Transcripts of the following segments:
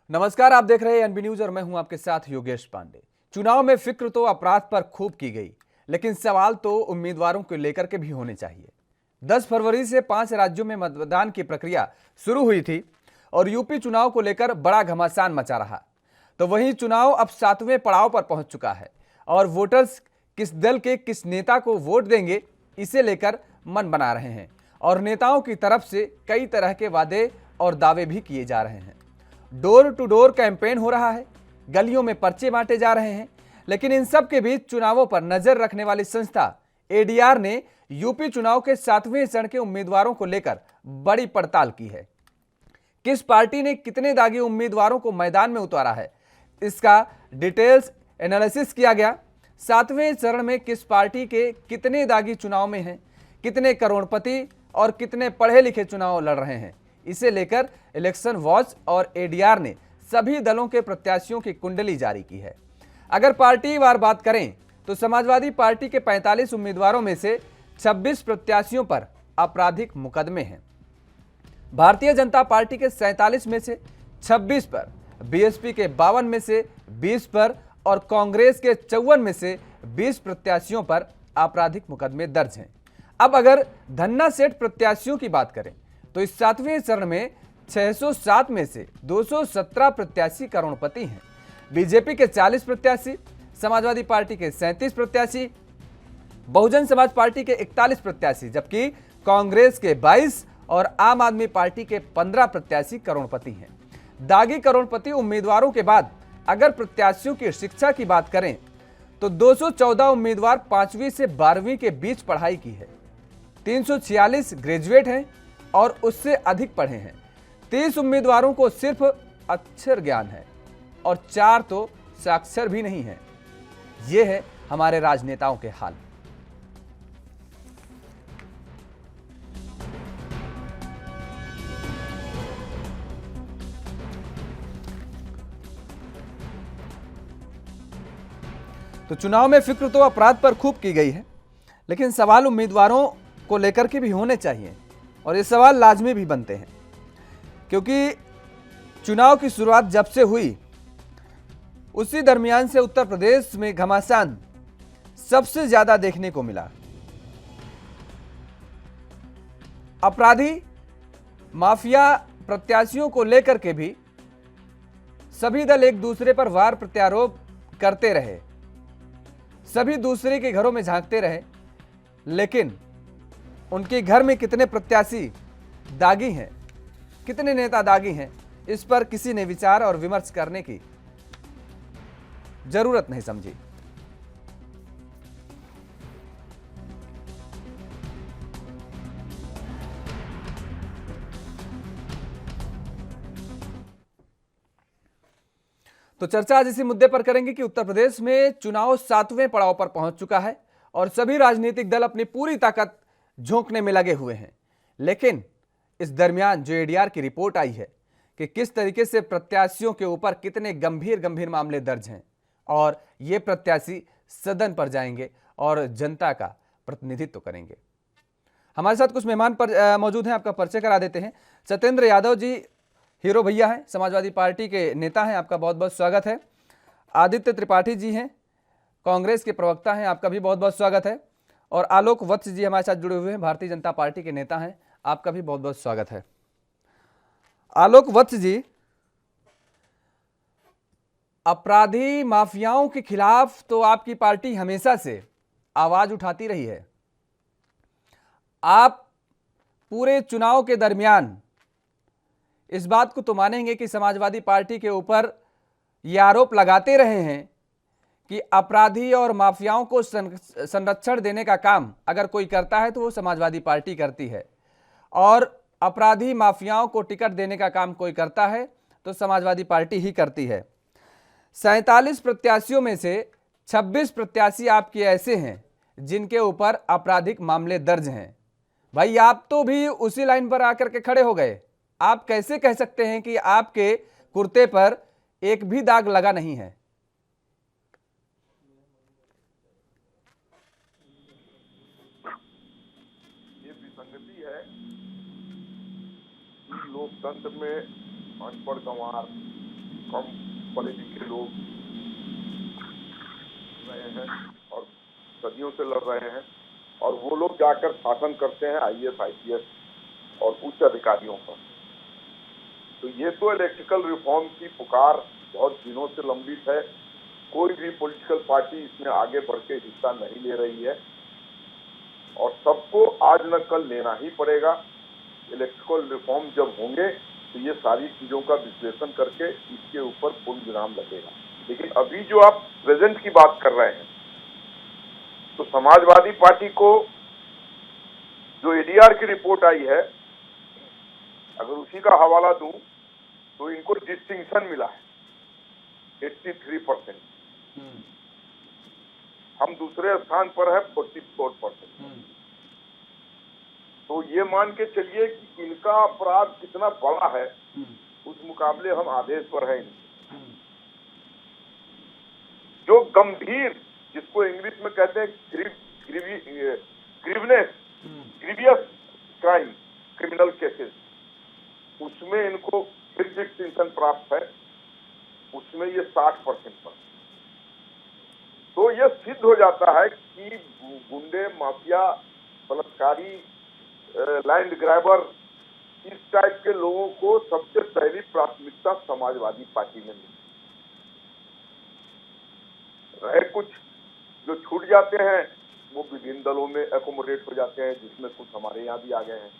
नमस्कार, आप देख रहे हैं एनबी न्यूज और मैं हूं आपके साथ योगेश पांडे। चुनाव में फिक्र तो अपराध पर खूब की गई, लेकिन सवाल तो उम्मीदवारों को लेकर के भी होने चाहिए। 10 फरवरी से 5 राज्यों में मतदान की प्रक्रिया शुरू हुई थी और यूपी चुनाव को लेकर बड़ा घमासान मचा रहा। तो वहीं चुनाव अब 7वें पड़ाव पर पहुंच चुका है और वोटर्स किस दल के किस नेता को वोट देंगे, इसे लेकर मन बना रहे हैं और नेताओं की तरफ से कई तरह के वादे और दावे भी किए जा रहे हैं। डोर टू डोर कैंपेन हो रहा है, गलियों में पर्चे बांटे जा रहे हैं, लेकिन इन सब के बीच चुनावों पर नजर रखने वाली संस्था एडीआर ने यूपी चुनाव के 7वें चरण के उम्मीदवारों को लेकर बड़ी पड़ताल की है। किस पार्टी ने कितने दागी उम्मीदवारों को मैदान में उतारा है, इसका डिटेल्स एनालिसिस किया गया। 7वें चरण में किस पार्टी के कितने दागी चुनाव में हैं, कितने करोड़पति और कितने पढ़े लिखे चुनाव लड़ रहे हैं, इसे लेकर इलेक्शन वॉच और एडीआर ने सभी दलों के प्रत्याशियों की कुंडली जारी की है। अगर पार्टीवार बात करें तो समाजवादी पार्टी के 45 उम्मीदवारों में से 26 प्रत्याशियों पर आपराधिक मुकदमे हैं। भारतीय जनता पार्टी के 47 में से 26 पर, बीएसपी के 52 में से 20 पर और कांग्रेस के 54 में से 20 प्रत्याशियों पर आपराधिक मुकदमे दर्ज हैं। अब अगर धन्ना सेठ प्रत्याशियों की बात करें तो इस 7वें चरण में 607 में से 217 प्रत्याशी करोड़पति हैं। बीजेपी के 40 प्रत्याशी, समाजवादी पार्टी के 37 प्रत्याशी, बहुजन समाज पार्टी के 41 प्रत्याशी, जबकि कांग्रेस के 22 और आम आदमी पार्टी के 15 प्रत्याशी करोड़पति हैं। दागी करोड़पति उम्मीदवारों के बाद अगर प्रत्याशियों की शिक्षा की बात करें तो 214 उम्मीदवार 5वीं से 12वीं के बीच पढ़ाई की है, 346 ग्रेजुएट हैं और उससे अधिक पढ़े हैं, 30 उम्मीदवारों को सिर्फ अक्षर ज्ञान है और 4 तो साक्षर भी नहीं है। ये है हमारे राजनेताओं के हाल। तो चुनाव में फिक्र तो अपराध पर खूब की गई है, लेकिन सवाल उम्मीदवारों को लेकर के भी होने चाहिए और ये सवाल लाजमी भी बनते हैं, क्योंकि चुनाव की शुरुआत जब से हुई उसी दरमियान से उत्तर प्रदेश में घमासान सबसे ज्यादा देखने को मिला। अपराधी माफिया प्रत्याशियों को लेकर के भी सभी दल एक दूसरे पर वार प्रत्यारोप करते रहे, सभी दूसरे के घरों में झांकते रहे, लेकिन उनके घर में कितने प्रत्याशी दागी हैं, कितने नेता दागी हैं, इस पर किसी ने विचार और विमर्श करने की जरूरत नहीं समझी। तो चर्चा आज इसी मुद्दे पर करेंगे कि उत्तर प्रदेश में चुनाव 7वें पड़ाव पर पहुंच चुका है और सभी राजनीतिक दल अपनी पूरी ताकत झोंकने में लगे हुए हैं। लेकिन इस दरमियान जो एडीआर की रिपोर्ट आई है कि किस तरीके से प्रत्याशियों के ऊपर कितने गंभीर गंभीर मामले दर्ज हैं और ये प्रत्याशी सदन पर जाएंगे और जनता का प्रतिनिधित्व करेंगे। हमारे साथ कुछ मेहमान पर मौजूद हैं, आपका परिचय करा देते हैं। सत्येंद्र यादव जी हीरो भैया हैं, समाजवादी पार्टी के नेता हैं, आपका बहुत बहुत स्वागत है। आदित्य त्रिपाठी जी हैं, कांग्रेस के प्रवक्ता हैं, आपका भी बहुत बहुत स्वागत है। और आलोक वत्स जी हमारे साथ जुड़े हुए हैं, भारतीय जनता पार्टी के नेता हैं, आपका भी बहुत बहुत स्वागत है। आलोक वत्स जी, अपराधी माफियाओं के खिलाफ तो आपकी पार्टी हमेशा से आवाज उठाती रही है। आप पूरे चुनाव के दरमियान इस बात को तो मानेंगे कि समाजवादी पार्टी के ऊपर यह आरोप लगाते रहे हैं कि अपराधी और माफियाओं को संरक्षण देने का काम अगर कोई करता है तो वो समाजवादी पार्टी करती है, और अपराधी माफियाओं को टिकट देने का काम कोई करता है तो समाजवादी पार्टी ही करती है। 47 प्रत्याशियों में से 26 प्रत्याशी आपके ऐसे हैं जिनके ऊपर आपराधिक मामले दर्ज हैं। भाई, आप तो भी उसी लाइन पर आकर के खड़े हो गए। आप कैसे कह सकते हैं कि आपके कुर्ते पर एक भी दाग लगा नहीं है? ये विसंगति है कि लोकतंत्र में अनपढ़ गंवार कम पढ़े लिखे लोग रहे हैं और सदियों से लड़ रहे हैं, और वो लोग जाकर शासन करते हैं आईएएस आईपीएस और उच्च अधिकारियों पर। तो ये तो इलेक्ट्रिकल रिफॉर्म की पुकार बहुत दिनों से लंबित है। कोई भी पॉलिटिकल पार्टी इसमें आगे बढ़ के हिस्सा नहीं ले रही है, और सबको आज न कल लेना ही पड़ेगा। इलेक्ट्रिकल रिफॉर्म जब होंगे तो ये सारी चीजों का विश्लेषण करके इसके ऊपर पूर्ण विराम लगेगा। लेकिन अभी जो आप प्रेजेंट की बात कर रहे हैं, तो समाजवादी पार्टी को जो एडीआर की रिपोर्ट आई है, अगर उसी का हवाला दूं तो इनको डिस्टिंक्शन मिला है 83%। हम दूसरे स्थान पर है 44%। तो ये मान के चलिए कि इनका अपराध कितना बड़ा है, उस मुकाबले हम आदेश पर हैं। जो गंभीर, जिसको इंग्लिश में कहते हैं ग्रीवियस क्राइम, क्रिमिनल केसेस, उसमें इनको फिर डिस्टिंक्शन प्राप्त है, उसमें ये 60% पर। तो ये सिद्ध हो जाता है कि गुंडे, माफिया, बलात्कारी, लैंड ग्रैबर, इस टाइप के लोगों को सबसे पहली प्राथमिकता समाजवादी पार्टी में मिली। रहे कुछ जो छूट जाते हैं वो विभिन्न दलों में एकोमोडेट हो जाते हैं, जिसमें कुछ हमारे यहाँ भी आ गए हैं।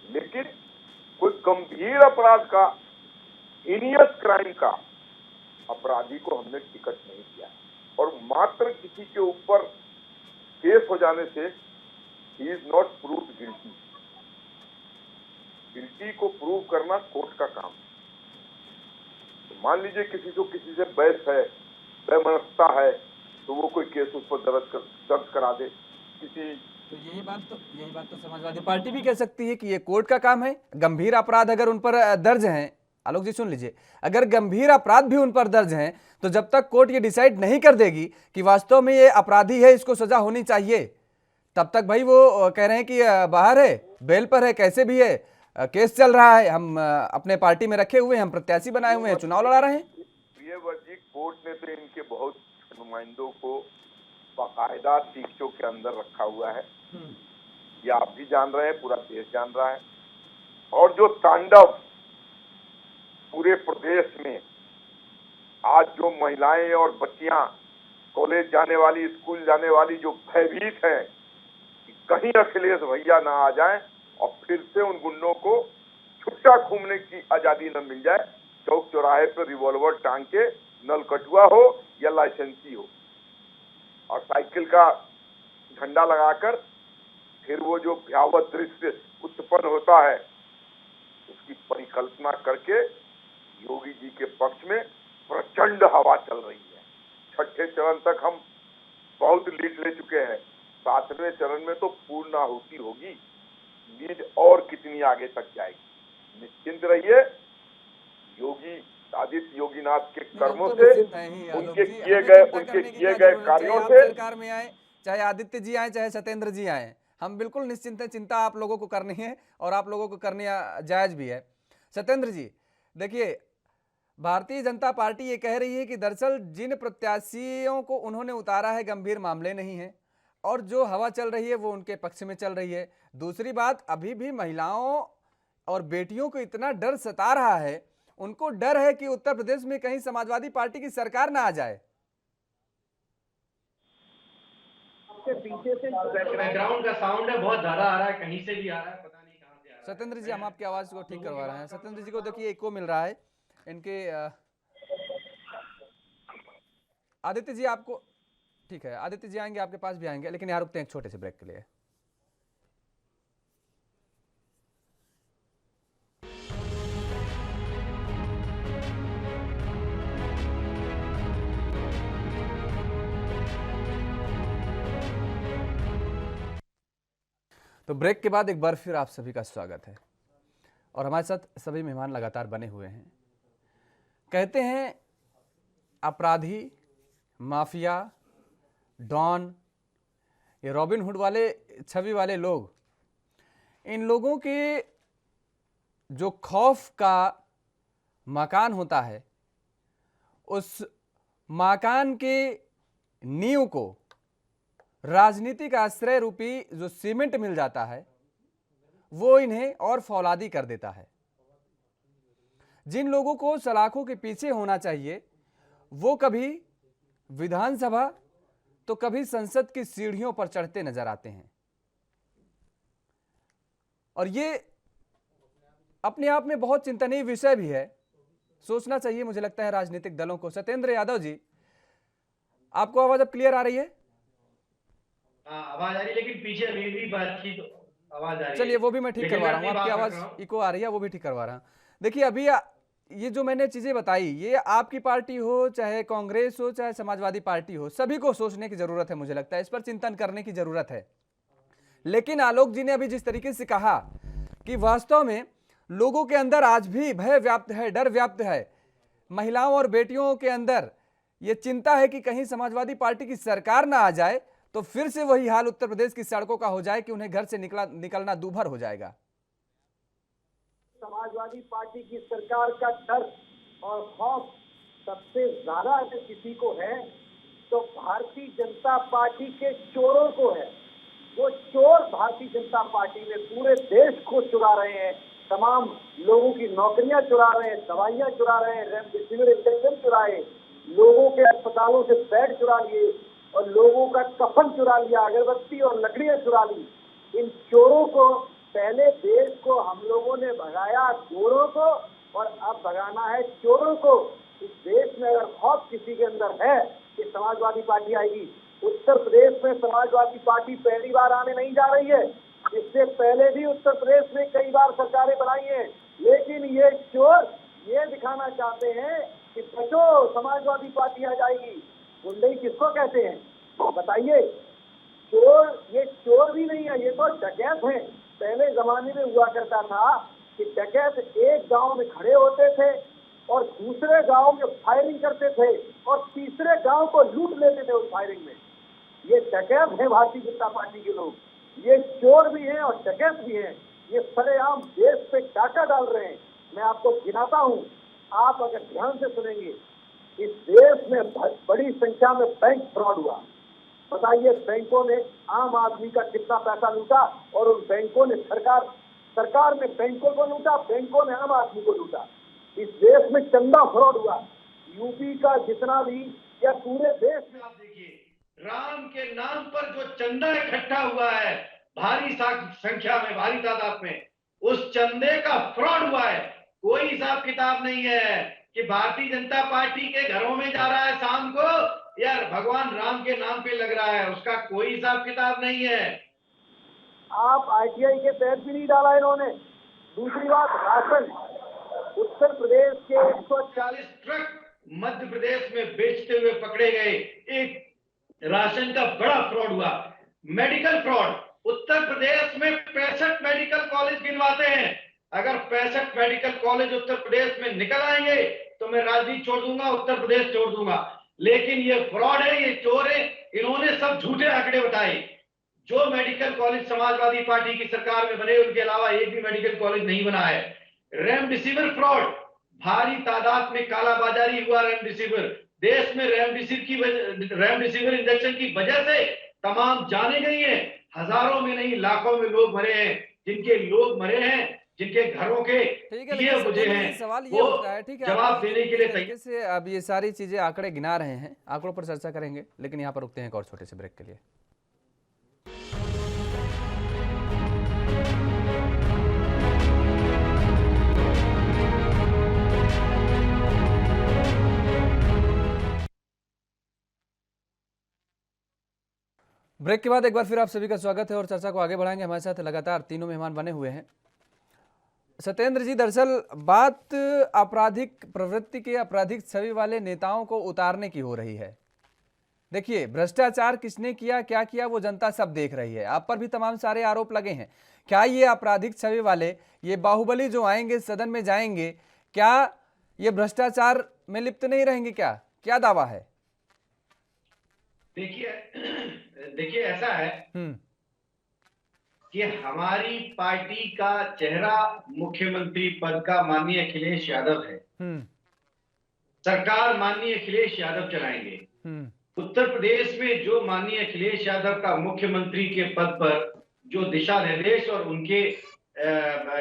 लेकिन कोई गंभीर अपराध का, हीनियस क्राइम का अपराधी को हमने टिकट नहीं दिया, और मात्र किसी के ऊपर केस हो जाने से he is not proved guilty. Guilty को प्रूव करना कोर्ट का काम है। तो मान लीजिए किसी से बहस है, वैमनस्यता है, तो वो कोई केस उस पर दर्ज करा दे किसी। तो यही बात तो समाजवादी पार्टी भी कह सकती है कि ये कोर्ट का काम है। गंभीर अपराध अगर उन पर दर्ज हैं, आलोक जी सुन लीजिए, अगर गंभीर अपराध भी उन पर दर्ज हैं, तो जब तक कोर्ट ये डिसाइड नहीं कर देगी कि वास्तव में ये अपराधी है, इसको सजा होनी चाहिए, तब तक भाई वो कह रहे हैं कि बाहर है, बेल पर है, कैसे भी है, केस चल रहा है, हम अपने पार्टी में रखे हुए हैं, हम प्रत्याशी बनाए हुए हैं, चुनाव लड़ा रहे हैं। प्रियव्रत, कोर्ट ने तो इनके बहुत नुमाइंदों को बाकायदा टीचों के अंदर रखा हुआ है। ये आप भी जान रहे हैं, पूरा देश जान रहा है। और जो तांडव पूरे प्रदेश में आज जो महिलाएं और बच्चियां कॉलेज जाने वाली, स्कूल जाने वाली जो भयभीत हैं कि कहीं अखिलेश भैया ना आ जाएं और फिर से उन गुंडों को छुट्टा घूमने की आजादी न मिल जाए, चौक चौराहे पर रिवॉल्वर टांग के नल कटुआ हो या लाइसेंसी हो और साइकिल का झंडा लगाकर फिर वो जो भयावह दृश्य उत्पन्न होता है, उसकी परिकल्पना करके योगी जी के पक्ष में प्रचंड हवा चल रही है। छठे चरण तक हम बहुत लीड ले चुके हैं, 7वें चरण में तो पूर्ण आहुति होगी। लीड और कितनी आगे तक जाएगी, निश्चिंत रहिए। योगी आदित्य योगीनाथ के कर्मों से, उनके किए गए कार्यों से, सरकार में आए, चाहे आदित्य जी आए, चाहे सत्येंद्र जी आए, हम बिल्कुल निश्चिंत हैं। चिंता आप लोगों को करनी है और आप लोगों को करनी जायज भी है। सत्येंद्र जी देखिए, भारतीय जनता पार्टी ये कह रही है कि दरअसल जिन प्रत्याशियों को उन्होंने उतारा है गंभीर मामले नहीं है, और जो हवा चल रही है वो उनके पक्ष में चल रही है। दूसरी बात, अभी भी महिलाओं और बेटियों को इतना डर सता रहा है, उनको डर है कि उत्तर प्रदेश में कहीं समाजवादी पार्टी की सरकार ना आ जाए। पीछे से बैकग्राउंड का साउंड है, बहुत ज्यादा आ रहा है, कहीं से भी आ रहा है, पता नहीं कहां से आ रहा है। सत्येंद्र जी, हम आपकी आवाज को ठीक करवा रहे हैं। सत्येंद्र जी को देखिए इको मिल रहा है इनके। आदित्य जी आपको ठीक है, आदित्य जी आएंगे, आपके पास भी आएंगे, लेकिन यहाँ रुकते हैं एक छोटे से ब्रेक के लिए। तो ब्रेक के बाद एक बार फिर आप सभी का स्वागत है, और हमारे साथ सभी मेहमान लगातार बने हुए हैं। कहते हैं अपराधी, माफिया, डॉन, ये रॉबिन हुड वाले छवि वाले लोग, इन लोगों के जो खौफ का मकान होता है उस मकान के नींव को राजनीतिक आश्रय रूपी जो सीमेंट मिल जाता है वो इन्हें और फौलादी कर देता है। जिन लोगों को सलाखों के पीछे होना चाहिए वो कभी विधानसभा तो कभी संसद की सीढ़ियों पर चढ़ते नजर आते हैं, और ये अपने आप में बहुत चिंतनीय विषय भी है। सोचना चाहिए मुझे लगता है राजनीतिक दलों को। सत्येंद्र यादव जी, आपको आवाज अब क्लियर आ रही है? आवाज आ रही है, लेकिन पीछे अभी भी बातचीत आवाज आ रही है। चलिए वो भी मैं ठीक करवा रहा हूँ, आपकी आवाज इको आ रही है वो भी ठीक करवा रहा हूँ। देखिए अभी ये जो मैंने चीजें बताई, ये आपकी पार्टी हो चाहे कांग्रेस हो चाहे समाजवादी पार्टी हो, सभी को सोचने की जरूरत है। मुझे लगता है इस पर चिंतन करने की जरूरत है। लेकिन आलोक जी ने अभी जिस तरीके से कहा कि वास्तव में लोगों के अंदर आज भी भय व्याप्त है, डर व्याप्त है, महिलाओं और बेटियों के अंदर ये चिंता है कि कहीं समाजवादी पार्टी की सरकार ना आ जाए तो फिर से वही हाल उत्तर प्रदेश की सड़कों का हो जाए कि उन्हें घर से निकलना दूभर हो जाएगा। समाजवादी पार्टी की सरकार का डर और खौफ सबसे ज्यादा अगर किसी को है तो भारतीय जनता पार्टी के चोरों को है। वो चोर भारतीय जनता पार्टी में पूरे देश को चुरा रहे हैं, तमाम लोगों की नौकरियां चुरा रहे हैं, दवाइयां चुरा रहे हैं, रेमडेसिविर इंजेक्शन चुराए, लोगों के अस्पतालों से बेड चुरा लिए और लोगों का कफन चुरा लिया, अगरबत्ती और लकड़ियां चुरा ली। इन चोरों को पहले देश को हम लोगों ने भगाया, चोरों को, और अब भगाना है चोरों को। इस देश में अगर खौफ किसी के अंदर है कि समाजवादी पार्टी आएगी, उत्तर प्रदेश में समाजवादी पार्टी पहली बार आने नहीं जा रही है। इससे पहले भी उत्तर प्रदेश में कई बार सरकारें बनाई हैं, लेकिन ये चोर ये दिखाना चाहते हैं कि बचो समाजवादी पार्टी आ जाएगी। गुंडई किसको कहते हैं बताइए? चोर, ये चोर भी नहीं है, ये तो डकैत हैं। पहले जमाने में हुआ करता था कि डकैत एक गांव में खड़े होते थे और दूसरे गांव में फायरिंग करते थे और तीसरे गांव को लूट लेते थे उस फायरिंग में। ये डकैत है भारतीय जनता पार्टी के लोग, ये चोर भी हैं और डकैत भी हैं। ये सरेआम देश पे डाका डाल रहे हैं। मैं आपको गिनाता हूँ, आप अगर ध्यान से सुनेंगे, इस देश में बड़ी संख्या में बैंक फ्रॉड हुआ। बताइए बैंकों ने आम आदमी का कितना पैसा लूटा और उन बैंकों ने सरकार ने बैंकों को लूटा, बैंकों ने आम आदमी को लूटा। इस देश में चंदा फ्रॉड हुआ, यूपी का जितना भी या पूरे देश में। आप देखिए, राम के नाम पर जो चंदा इकट्ठा हुआ है भारी संख्या में, भारी तादाद में, उस चंदे का फ्रॉड हुआ है। कोई हिसाब किताब नहीं है कि भारतीय जनता पार्टी के घरों में जा रहा है शाम को या भगवान राम के नाम पे लग रहा है, उसका कोई हिसाब किताब नहीं है। आप आईटीआई के तहत भी नहीं डाला इन्होंने। दूसरी बात, राशन उत्तर प्रदेश के 140 ट्रक मध्य प्रदेश में बेचते हुए पकड़े गए। एक राशन का बड़ा फ्रॉड हुआ। मेडिकल फ्रॉड, उत्तर प्रदेश में 65 मेडिकल कॉलेज गिनवाते हैं। अगर 65 मेडिकल कॉलेज उत्तर प्रदेश में निकल आएंगे तो मैं राजनीति छोड़ दूंगा, उत्तर प्रदेश छोड़ दूंगा। लेकिन ये फ्रॉड है, ये चोर है, इन्होंने सब झूठे आंकड़े बताए। जो मेडिकल कॉलेज समाजवादी पार्टी की सरकार में बने उनके अलावा एक भी मेडिकल कॉलेज नहीं बना है। रेमडेसिविर फ्रॉड, भारी तादाद में कालाबाजारी हुआ रेमडेसिविर। देश में रेमडेसिविर इंजेक्शन की वजह से तमाम जाने गई हैं। हजारों में नहीं लाखों में लोग मरे हैं। जिनके लोग मरे हैं, जिनके घरों के ये बुझे हैं, सवाल ये उठता है, ठीक है, जवाब देने के लिए तरीके से अब ये सारी चीजें आंकड़े गिना रहे हैं, आंकड़ों पर चर्चा करेंगे, लेकिन यहाँ पर रुकते हैं एक और छोटे से ब्रेक के लिए। ब्रेक के बाद एक बार फिर आप सभी का स्वागत है और चर्चा को आगे बढ़ाएंगे। हमारे साथ लगातार तीनों मेहमान बने हुए हैं। सत्येंद्र जी, दरअसल बात आपराधिक प्रवृत्ति के, आपराधिक छवि वाले नेताओं को उतारने की हो रही है। देखिए, भ्रष्टाचार किसने किया, क्या किया, वो जनता सब देख रही है। आप पर भी तमाम सारे आरोप लगे हैं। क्या ये आपराधिक छवि वाले, ये बाहुबली जो आएंगे सदन में जाएंगे, क्या ये भ्रष्टाचार में लिप्त नहीं रहेंगे? क्या दावा है? देखिए ऐसा है कि हमारी पार्टी का चेहरा मुख्यमंत्री पद का माननीय अखिलेश यादव है। सरकार माननीय अखिलेश यादव चलाएंगे। उत्तर प्रदेश में जो माननीय अखिलेश यादव का मुख्यमंत्री के पद पर जो दिशा निर्देश और उनके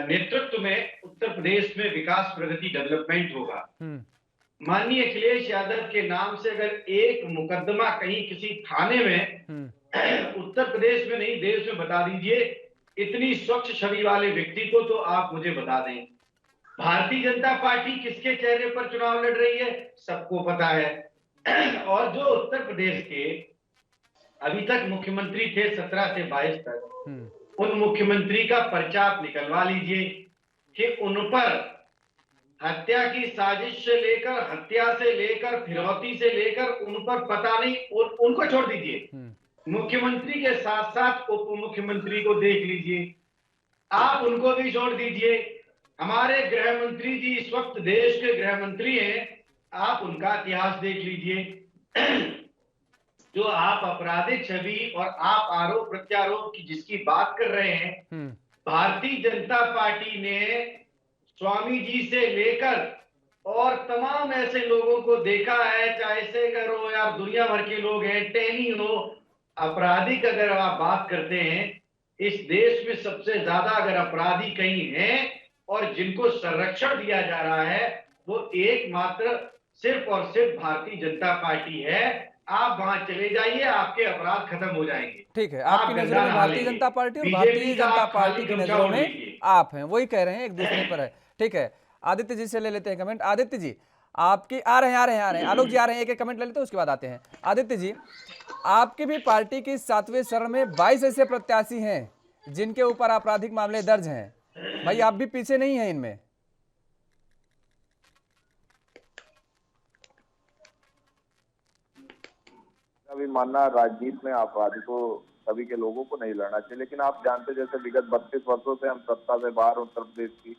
नेतृत्व में उत्तर प्रदेश में विकास, प्रगति, डेवलपमेंट होगा। माननीय अखिलेश यादव के नाम से अगर एक मुकदमा कहीं किसी थाने में उत्तर प्रदेश में नहीं देश में बता दीजिए, इतनी स्वच्छ छवि वाले व्यक्ति को तो आप मुझे बता दें। भारतीय जनता पार्टी किसके चेहरे पर चुनाव लड़ रही है सबको पता है। और जो उत्तर प्रदेश के अभी तक मुख्यमंत्री थे 17 से 22 तक, उन मुख्यमंत्री का पर्चा आप निकलवा लीजिए कि उन पर हत्या की साजिश से लेकर, हत्या से लेकर, फिरौती से लेकर, उन पर पता नहीं, उनको छोड़ दीजिए, मुख्यमंत्री के साथ साथ उप मुख्यमंत्री को देख लीजिए, आप उनको भी छोड़ दीजिए। हमारे गृह मंत्री जी इस वक्त देश के गृह मंत्री हैं, आप उनका इतिहास देख लीजिए। जो आप आपराधिक छवि और आप आरोप प्रत्यारोप की जिसकी बात कर रहे हैं, भारतीय जनता पार्टी ने स्वामी जी से लेकर और तमाम ऐसे लोगों को देखा है, चाहे सेगर हो या दुनिया भर के लोग हैं, टैनी हो, आपराधिक अगर आप बात करते हैं, इस देश में सबसे ज्यादा अगर अपराधी कहीं हैं और जिनको संरक्षण दिया जा रहा है, वो एकमात्र सिर्फ और सिर्फ भारतीय जनता पार्टी है। आप वहां चले जाइए, आपके अपराध खत्म हो जाएंगे। ठीक है, आपकी नजरों में भारतीय जनता पार्टी और भारतीय जनता पार्टी की नजरों में आप हैं, वही कह रहे हैं, एक दूसरे पर है। ठीक है, आदित्य जी से ले लेते हैं कमेंट। आदित्य जी आपकी आ रहे हैं आलोक जी आ रहे हैं, एक एक कमेंट ले लेते हैं, उसके बाद आते हैं। आदित्य जी, आपकी भी पार्टी की 7वें चरण में 22 ऐसे प्रत्याशी हैं जिनके ऊपर आपराधिक मामले दर्ज हैं। भाई आप भी पीछे नहीं हैं इनमें? अभी मानना राजनीति में आपराधिकों सभी के लोगों को नहीं लड़ना चाहिए, लेकिन आप जानते जैसे विगत 32 वर्षों से हम सत्ता से बाहर उत्तर प्रदेश की,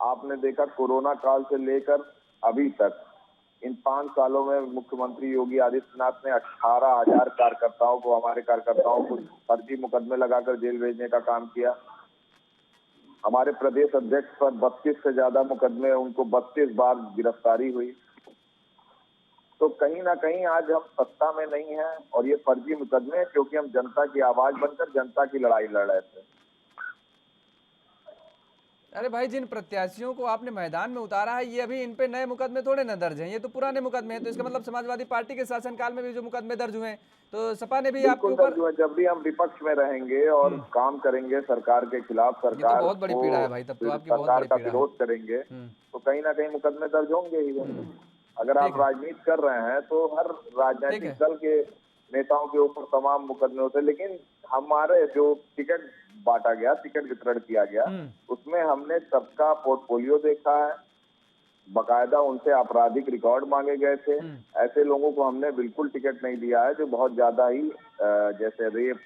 आपने देखा कोरोना काल से लेकर अभी तक इन 5 सालों में मुख्यमंत्री योगी आदित्यनाथ ने 18,000 कार्यकर्ताओं को, हमारे कार्यकर्ताओं को फर्जी मुकदमे लगाकर जेल भेजने का काम किया। हमारे प्रदेश अध्यक्ष पर 32 से ज्यादा मुकदमे, उनको 32 बार गिरफ्तारी हुई। तो कहीं ना कहीं आज हम सत्ता में नहीं हैं और ये फर्जी मुकदमे हैं क्योंकि हम जनता की आवाज बनकर जनता की लड़ाई लड़ रहे थे। अरे भाई, जिन प्रत्याशियों को आपने मैदान में उतारा है, ये अभी इन पे नए मुकदमे थोड़े न दर्ज हैं, ये तो पुराने मुकदमे हैं। तो इसका मतलब समाजवादी पार्टी के शासनकाल में भी जो मुकदमे दर्ज हुए हैं, तो सपा ने भी आपके ऊपर, जब भी हम विपक्ष में रहेंगे और काम करेंगे सरकार के खिलाफ, सरकार तो बहुत बड़ी पीड़ा है भाई, तब तो आपकी बहुत बड़ी का विरोध करेंगे, तो कहीं ना कहीं मुकदमे दर्ज होंगे ही। अगर आप राजनीति कर रहे हैं तो हर राजनीतिक दल के नेताओं के ऊपर तमाम मुकदमे होते हैं, लेकिन हमारे जो टिकट बांटा गया, टिकट वितरण किया गया, उसमें हमने सबका पोर्टफोलियो देखा है, बकायदा उनसे आपराधिक रिकॉर्ड मांगे गए थे। ऐसे लोगों को हमने बिल्कुल टिकट नहीं दिया है जो बहुत ज्यादा ही जैसे रेप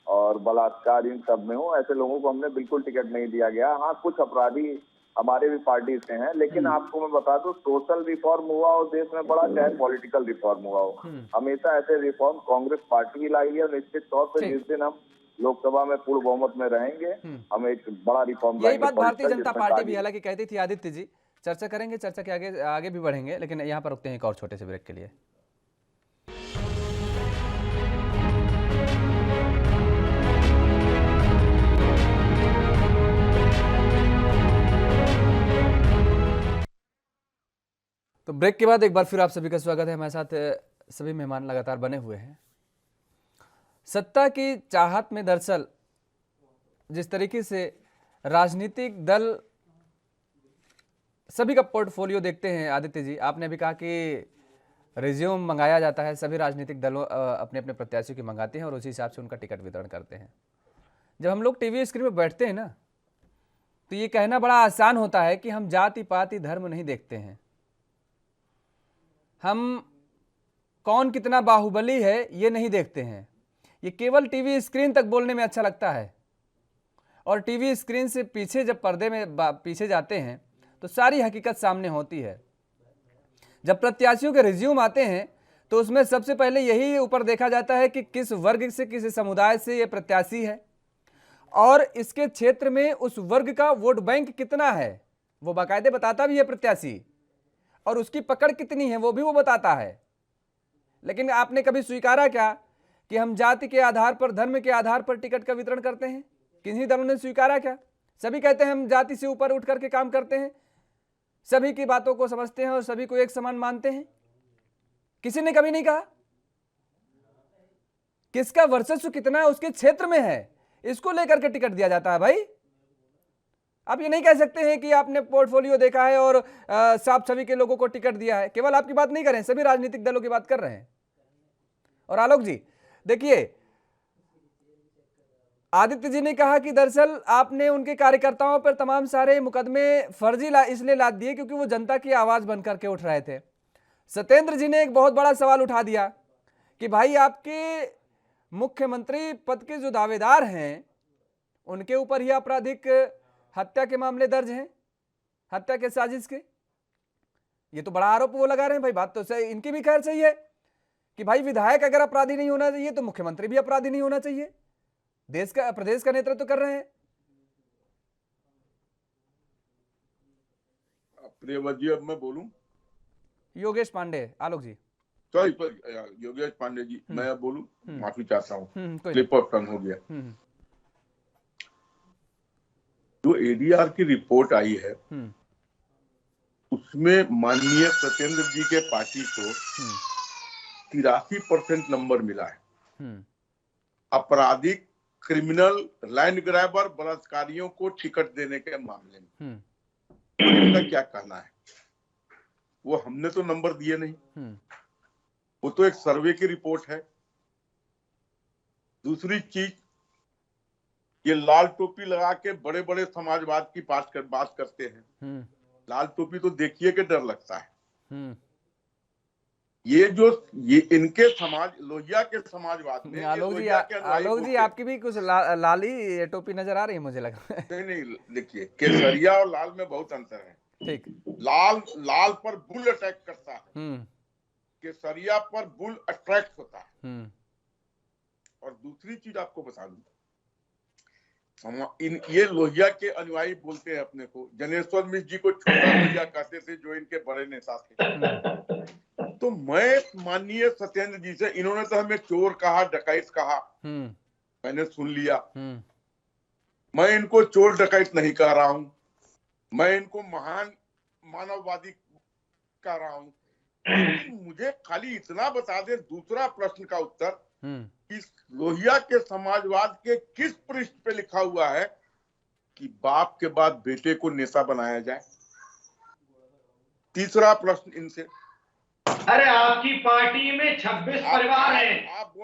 और बलात्कार इन सब में हो, ऐसे लोगों को हमने बिल्कुल टिकट नहीं दिया गया। हाँ, कुछ अपराधी हमारे भी पार्टी से हैं, लेकिन आपको मैं बता दूं, सोशल रिफॉर्म हुआ हो देश में बड़ा, चाहे पॉलिटिकल रिफॉर्म हुआ हो, हमेशा ऐसे रिफॉर्म कांग्रेस पार्टी ही लाई है। निश्चित तौर पर जिस दिन हम लोकसभा में पूर्ण बहुमत में रहेंगे, हम एक बड़ा रिफॉर्म, यही बात भारतीय जनता पार्टी भी हालांकि कहती थी। आदित्य जी, चर्चा करेंगे, चर्चा के आगे भी बढ़ेंगे, लेकिन यहाँ पर रुकते हैं एक और छोटे से ब्रेक के लिए। तो ब्रेक के बाद एक बार फिर आप सभी का स्वागत है। हमारे साथ सभी मेहमान लगातार बने हुए हैं। सत्ता की चाहत में दरअसल जिस तरीके से राजनीतिक दल सभी का पोर्टफोलियो देखते हैं, आदित्य जी आपने भी कहा कि रिज्यूम मंगाया जाता है, सभी राजनीतिक दलों अपने अपने प्रत्याशियों की मंगाते हैं और उसी हिसाब से उनका टिकट वितरण करते हैं। जब हम लोग टीवी स्क्रीन पर बैठते हैं ना, तो ये कहना बड़ा आसान होता है कि हम जाति पाति धर्म नहीं देखते हैं, हम कौन कितना बाहुबली है ये नहीं देखते हैं। ये केवल टीवी स्क्रीन तक बोलने में अच्छा लगता है, और टीवी स्क्रीन से पीछे जब पर्दे में पीछे जाते हैं तो सारी हकीकत सामने होती है। जब प्रत्याशियों के रिज्यूम आते हैं तो उसमें सबसे पहले यही ऊपर देखा जाता है कि किस वर्ग से, किस समुदाय से ये प्रत्याशी है और इसके क्षेत्र में उस वर्ग का वोट बैंक कितना है, वो बाकायदे बताता भी है प्रत्याशी। और उसकी पकड़ कितनी है वो भी वो बताता है। लेकिन आपने कभी स्वीकारा क्या कि हम जाति के आधार पर, धर्म के आधार पर टिकट का वितरण करते हैं? किन्हीं दलों ने स्वीकारा क्या? सभी कहते हैं हम जाति से ऊपर उठ करके काम करते हैं, सभी की बातों को समझते हैं और सभी को एक समान मानते हैं। किसी ने कभी नहीं कहा। किसका वर्चस्व कितना है उसके क्षेत्र में है, इसको लेकर के टिकट दिया जाता है। भाई आप ये नहीं कह सकते हैं कि आपने पोर्टफोलियो देखा है और साफ छवि के लोगों को टिकट दिया है। केवल आपकी बात नहीं कर रहे हैं, सभी राजनीतिक दलों की बात कर रहे हैं। और आलोक जी देखिए, आदित्य जी ने कहा कि दरअसल आपने उनके कार्यकर्ताओं पर तमाम सारे मुकदमे फर्जी इसलिए लाद दिए क्योंकि वो जनता की आवाज बन करके उठ रहे थे। सत्येंद्र जी ने एक बहुत बड़ा सवाल उठा दिया कि भाई आपके मुख्यमंत्री पद के जो दावेदार हैं उनके ऊपर ही आपराधिक हत्या के मामले दर्ज हैं, हत्या के साजिश के। ये तो बड़ा आरोप वो लगा रहे हैं। भाई बात तो सही, इनकी भी खैर सही है कि भाई विधायक अगर अपराधी नहीं होना चाहिए तो मुख्यमंत्री भी अपराधी नहीं होना चाहिए। देश का, प्रदेश का नेतृत्व तो कर रहे हैं। अपने वजह अब मैं बोलूं? योगेश पांडे, आलोक जी। सॉरी योगेश पांडे जी, मैं अब बोलूं? माफी चाहता हूं, कोई स्लिप ऑफ टंग हो गया। जो एडीआर की रिपोर्ट आई है उसमें माननीय सत्येंद्र जी के पार्टी को 83% नंबर मिला है। आपराधिक, क्रिमिनल, लैंड ग्रैबर, बलात्कारियों को टिकट देने के मामले में इनका क्या कहना है? वो हमने तो नंबर दिए नहीं, वो तो एक सर्वे की रिपोर्ट है। दूसरी चीज, ये लाल टोपी लगा के बड़े बड़े समाजवाद की बात करते हैं। लाल टोपी तो देखिए कि डर लगता है। ये इनके समाज, लोहिया के समाजवाद में, आलोक जी आपकी भी कुछ लाली टोपी नजर आ रही है मुझे लगा। नहीं, देखिए केसरिया और लाल में बहुत अंतर है। ठीक, लाल पर बुल अटैक करता है, केसरिया पर बुल अट्रैक्ट होता है। और दूसरी चीज आपको बता दूं, ये लोहिया के अनुयायी बोलते हैं अपने को, जनेश्वर मिश्र जी को छोटा लोहिया कहते थे जो इनके बड़े नेता थे। तो मैं माननीय सत्येंद्र जी से, इन्होंने तो हमें चोर कहा, डकैत कहा, मैंने सुन लिया। मैं इनको चोर डकैत नहीं कह रहा हूं, मैं इनको महान मानववादी कह रहा हूं। मुझे खाली इतना बता दें, दूसरा प्रश्न का उत्तर, इस लोहिया के समाजवाद के किस पृष्ठ पे लिखा हुआ है कि बाप के बाद बेटे को नेता बनाया जाए? तीसरा प्रश्न इनसे। अरे आपकी पार्टी में 26 परिवार हैं,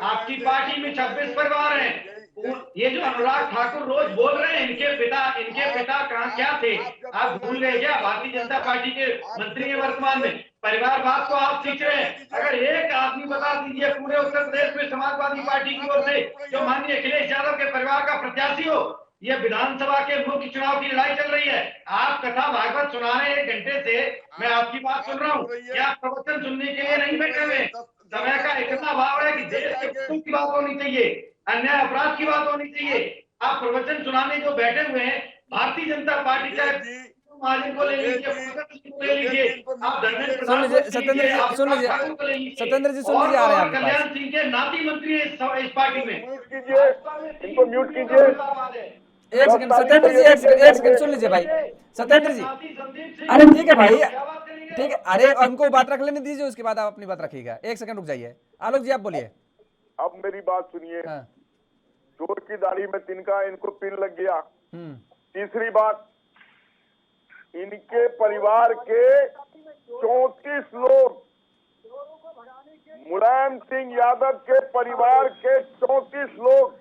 आपकी पार्टी में 26 परिवार हैं। ये जो अनुराग ठाकुर रोज बोल रहे हैं, इनके पिता कहाँ क्या थे? आप भूल गए क्या? भारतीय जनता पार्टी के मंत्री हैं वर्तमान में। परिवारवाद को आप सीख रहे हैं। अगर एक आदमी बता दीजिए पूरे उत्तर प्रदेश में समाजवादी पार्टी की ओर से जो माननीय अखिलेश यादव के परिवार का प्रत्याशी हो। ये विधानसभा के मुख्य चुनाव की लड़ाई चल रही है। आप कथा भागवत सुना रहे हैं 1 घंटे से, मैं आपकी बात सुन रहा हूँ। क्या आप प्रवचन सुनने के लिए नहीं बैठे हुए? समय का इतना भाव है कि देश के हितों की बात होनी चाहिए, अन्याय अपराध की बात होनी चाहिए। आप प्रवचन सुनाने जो बैठे हुए हैं, भारतीय जनता पार्टी का महाजन को ले लीजिए, आप धर्मेंद्र सुन लीजिए सत्येंद्र जी, सुन लीजिए सत्येंद्र जी, सुन लीजिए, आ रहे हैं आपके पास। कल्याण सिंह के नाती मंत्री है इस पार्टी में। म्यूट कीजिए, इनको म्यूट कीजिए। एक सेकंड सत्येंद्र जी, एक सेकंड सुन लीजिए भाई सत्येंद्र जी। अरे ठीक है भाई, ठीक है। अरे हमको बात रख लेने दीजिए, उसके बाद आप अपनी बात रखिएगा। 1 सेकंड रुक जाइए। आलोक जी आप बोलिए। अब मेरी बात सुनिए। चोर की दाढ़ी में तिनका, इनको पिन लग गया। तीसरी बात, इनके परिवार के 34 लोग, मुलायम सिंह यादव के परिवार के 34 लोग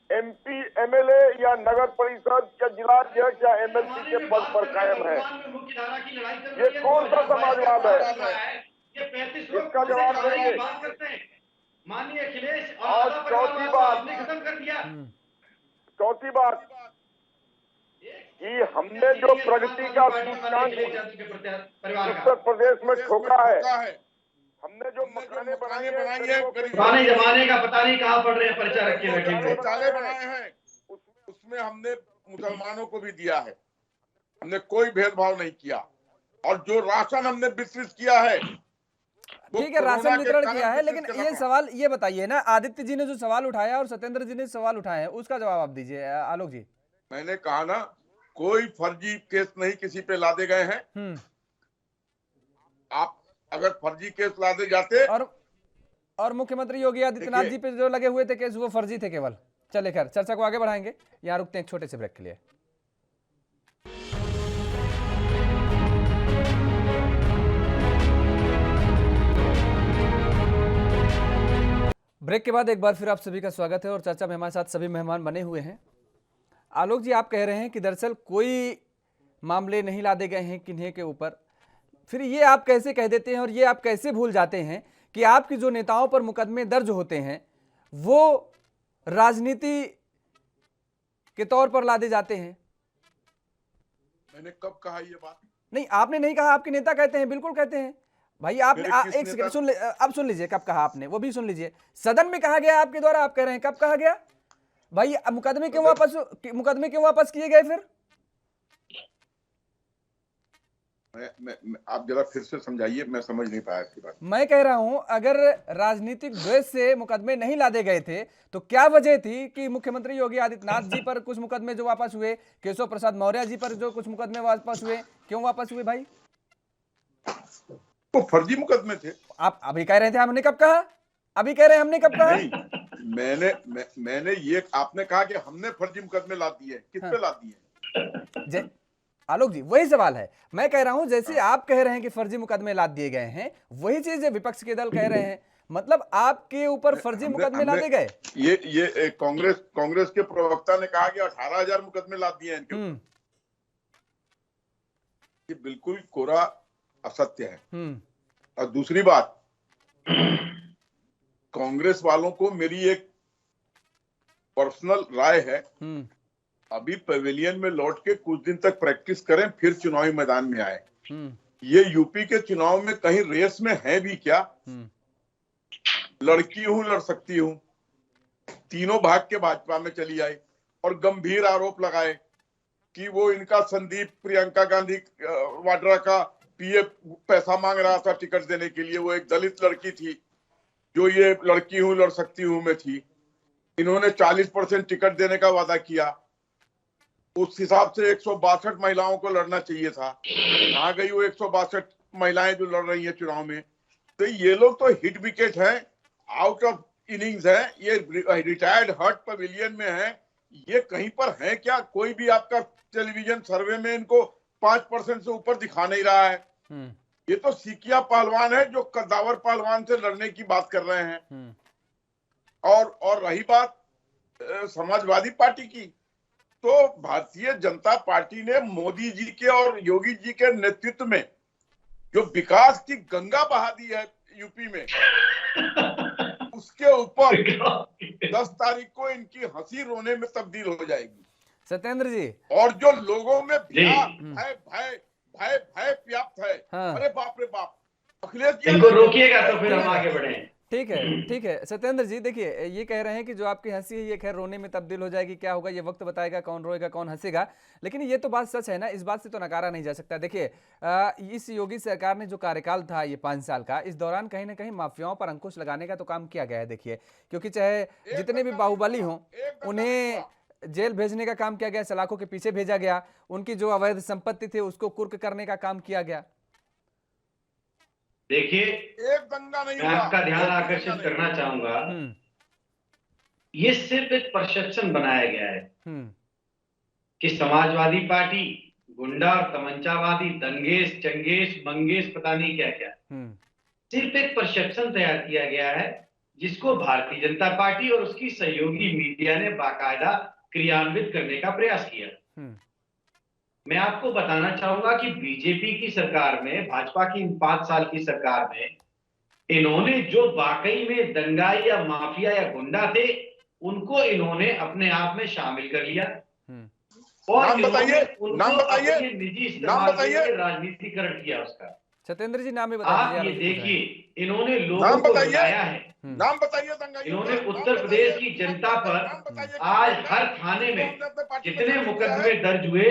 MP, MLA या नगर परिषद या जिला अध्यक्ष या MLC के पद पर कायम है। ये कौन सा समाजवाद है? इसका जवाब देंगे। माननीय अखिलेश और चौथी बात कि हमने जो प्रगति का सूचकांक उत्तर प्रदेश में ठोका है, हमने जो मकाने बनाए हैं, पुराने जमाने का पता नहीं कहाँ पढ़ रहे हैं, पर्चा रख के बैठे हुए शौचालय बनाए हैं, उसमें हमने मुसलमानों को भी दिया है। हमने कोई भेदभाव नहीं किया। और जो राशन हमने वितरित किया है वो ठीक है, कोरोना राशन के वितरण कारण किया है, वितरित लेकिन करना ये सवाल ये बताइए ना, आदित्य जी ने जो सवाल उठाया और सत्येंद्र जी ने सवाल उठाए हैं, उसका जवाब आप दीजिए आलोक जी। मैंने कहा ना, कोई फर्जी केस नहीं किसी पे लादे गए हैं। आप अगर फर्जी केस लादे जाते और मुख्यमंत्री योगी आदित्यनाथ जी पे जो लगे हुए थे केस, वो फर्जी थे केवल। चलिए खैर, चर्चा को आगे बढ़ाएंगे, यहाँ रुकते हैं एक छोटे से ब्रेक के लिए। ब्रेक के बाद एक बार फिर आप सभी का स्वागत है और चर्चा में हमारे साथ सभी मेहमान बने हुए हैं। आलोक जी, आप कह रहे हैं कि दरअसल कोई मामले नहीं लादे गए हैं किन्हीं के ऊपर, फिर ये आप कैसे कह देते हैं और ये आप कैसे भूल जाते हैं कि आपकी जो नेताओं पर मुकदमे दर्ज होते हैं वो राजनीति के तौर पर लादे जाते हैं? मैंने कब कहा ये बात? नहीं, आपने नहीं कहा, आपके नेता कहते हैं, बिल्कुल कहते हैं भाई। आपने एक सेकंड सुन अब सुन लीजिए कब कहा आपने, वो भी सुन लीजिए। सदन में कहा गया आपके द्वारा, आप कह रहे हैं कब कहा गया भाई? मुकदमे क्यों वापस किए गए फिर? आप जरा फिर से समझाइए, मैं समझ नहीं पाया आपकी बात। मैं कह रहा हूं, अगर राजनीतिक द्वेष से मुकदमे नहीं लादे गए थे तो क्या वजह थी कि मुख्यमंत्री योगी आदित्यनाथ जी पर कुछ मुकदमे जो वापस हुए, केशव प्रसाद मौर्य जी पर जो कुछ मुकदमे वापस हुए, क्यों वापस हुए भाई? वो फर्जी मुकदमे थे। आप अभी कह रहे थे हमने कब कहा? अभी कह रहे हैं हमने कब कहा? नहीं, मैंने ये, आपने कहा कि हमने फर्जी मुकदमे ला दिए, किस पे ला दिए? आलोक जी, वही सवाल है। मैं कह रहा हूं जैसे आप कह रहे हैं कि फर्जी मुकदमे लाद दिए गए हैं, वही चीज विपक्ष के दल कह रहे हैं, मतलब आपके ऊपर फर्जी मुकदमे लादे गए। ये कांग्रेस के प्रवक्ता ने कहा कि 18,000 मुकदमे लाद दिए हैं इनके ऊपर। ये बिल्कुल कोरा असत्य है। और दूसरी बात, कांग्रेस वालों को मेरी एक पर्सनल राय है, अभी पवेलियन में लौट के कुछ दिन तक प्रैक्टिस करें, फिर चुनावी मैदान में आए। ये यूपी के चुनाव में कहीं रेस में है भी क्या? लड़की हूं, लड़ सकती हूं, तीनों भाग के भाजपा में चली आई और गंभीर आरोप लगाए कि वो इनका संदीप प्रियंका गांधी वाड्रा का पीए पैसा मांग रहा था टिकट देने के लिए। वो एक दलित लड़की थी जो ये लड़की हूं, लड़ सकती हूं में थी। इन्होंने 40% टिकट देने का वादा किया, उस हिसाब से 162 महिलाओं को लड़ना चाहिए था। कहाँ गई वो 162 महिलाएं जो लड़ रही हैं चुनाव में? तो ये लोग तो हिट विकेट हैं, आउट ऑफ इनिंग्स हैं, ये रिटायर्ड हर्ट पवेलियन में हैं। ये कहीं पर है क्या? कोई भी आपका टेलीविजन सर्वे में इनको 5% से ऊपर दिखा नहीं रहा है। ये तो सीकिया पहलवान है जो कद्दावर पहलवान से लड़ने की बात कर रहे हैं। और रही बात समाजवादी पार्टी की, तो भारतीय जनता पार्टी ने मोदी जी के और योगी जी के नेतृत्व में जो विकास की गंगा बहा दी है यूपी में, उसके ऊपर 10 तारीख को इनकी हंसी रोने में तब्दील हो जाएगी। सत्येंद्र जी, और जो लोगों में भय व्याप्त है, अरे बाप रे बाप, अखिलेश जी इनको रोकिएगा तो फिर हम आगे बढ़े। ठीक है सत्येंद्र जी, देखिए ये कह रहे हैं कि जो आपकी हंसी है ये खैर रोने में तब्दील हो जाएगी, क्या होगा ये वक्त बताएगा, कौन रोएगा कौन हंसेगा। लेकिन ये तो बात सच है ना, इस बात से तो नकारा नहीं जा सकता। देखिए इस योगी सरकार ने जो कार्यकाल था ये 5 साल का, इस दौरान कहीं ना कहीं माफियाओं पर अंकुश लगाने का तो काम किया गया है। देखिए, क्योंकि चाहे जितने भी बाहुबली हों उन्हें जेल भेजने का काम किया गया, सलाखों के पीछे भेजा गया, उनकी जो अवैध संपत्ति थी उसको कुर्क करने का काम किया गया। देखिए, एक दंगा नहीं, मैं आपका ध्यान आकर्षित करना चाहूंगा, ये सिर्फ एक परसेप्शन बनाया गया है कि समाजवादी पार्टी गुंडा और तमंचावादी, दंगेश, चंगेश, मंगेश, पता नहीं क्या क्या, सिर्फ एक परसेप्शन तैयार किया गया है जिसको भारतीय जनता पार्टी और उसकी सहयोगी मीडिया ने बाकायदा क्रियान्वित करने का प्रयास किया। मैं आपको बताना चाहूंगा कि बीजेपी की सरकार में, भाजपा की इन 5 साल की सरकार में, इन्होंने जो वाकई में दंगाई या माफिया या गुंडा थे उनको इन्होंने अपने आप में शामिल कर लिया और नाम बताइए, निजी इस्तेमाल के लिए राजनीतिकरण किया उसका। सत्येंद्र जी नाम बताइए। आप ये देखिए, इन्होंने लोगों को बताया है, नाम बताइए दंगा। इन्होंने उत्तर प्रदेश की जनता पर आज हर थाने में जितने मुकदमे दर्ज हुए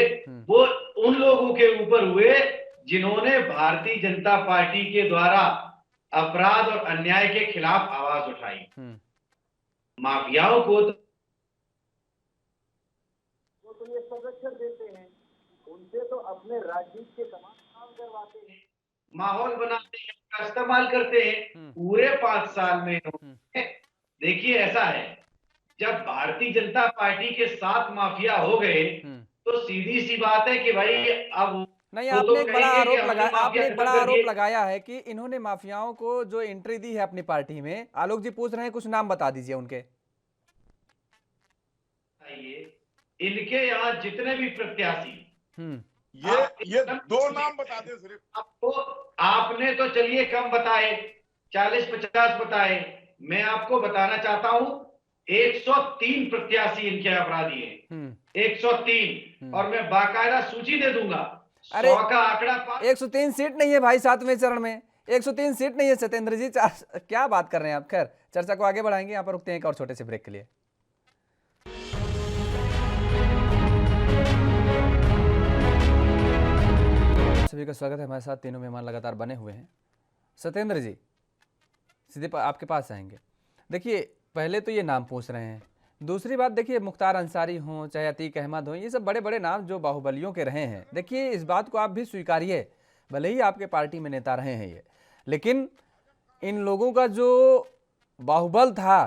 वो उन लोगों के ऊपर हुए जिन्होंने भारतीय जनता पार्टी के द्वारा अपराध और अन्याय के खिलाफ आवाज उठाई। माफियाओं को तो ये संरक्षण देते हैं, उनसे तो अपने राजनीति के तमाम काम करवाते हैं, माहौल बनाते हैं, उनका इस्तेमाल करते हैं। पूरे 5 साल में देखिए ऐसा है, जब भारतीय जनता पार्टी के 7 माफिया हो गए तो सीधी सी बात है कि भाई अब नहीं, वो आपने तो एक बड़ा कहेंगे कि आरोप हमने लगाया, आपने माफिया एक बड़ा खत्म कर आरोप दिए। लगाया है कि इन्होंने माफियाओं को जो एंट्री दी है अपनी पार्टी में। आलोक जी पूछ रहे हैं, कुछ नाम बता दीजिए उनके। इनके यहाँ जितने भी प्रत्याशी, ये 2 नाम बता दें सिर्फ। आपको, आपने तो चलिए कम बताए, 40-50 बताए, मैं आपको बताना चाहता हूं 103 प्रत्याशी इनके अपराधी हैं। 103, और मैं बाकायदा सूची दे दूंगा। अरे 100 का आंकड़ा 103 सीट नहीं है भाई 7वें चरण में, 103 सीट नहीं है सत्येंद्र जी। क्या बात कर रहे हैं आप। खैर, चर्चा को आगे बढ़ाएंगे, यहाँ पर रुकते हैं एक और छोटे से ब्रेक के लिए। सभी का स्वागत है। हमारे साथ तीनों मेहमान लगातार बने हुए हैं। सत्येंद्र जी, सीधे आपके पास आएंगे। देखिए, पहले तो ये नाम पूछ रहे हैं, दूसरी बात देखिए, मुख्तार अंसारी हों चाहे अतीक अहमद हों, ये सब बड़े बड़े नाम जो बाहुबलियों के रहे हैं। देखिए, इस बात को आप भी स्वीकारिए, भले ही आपके पार्टी में नेता रहे हैं ये, लेकिन इन लोगों का जो बाहुबल था,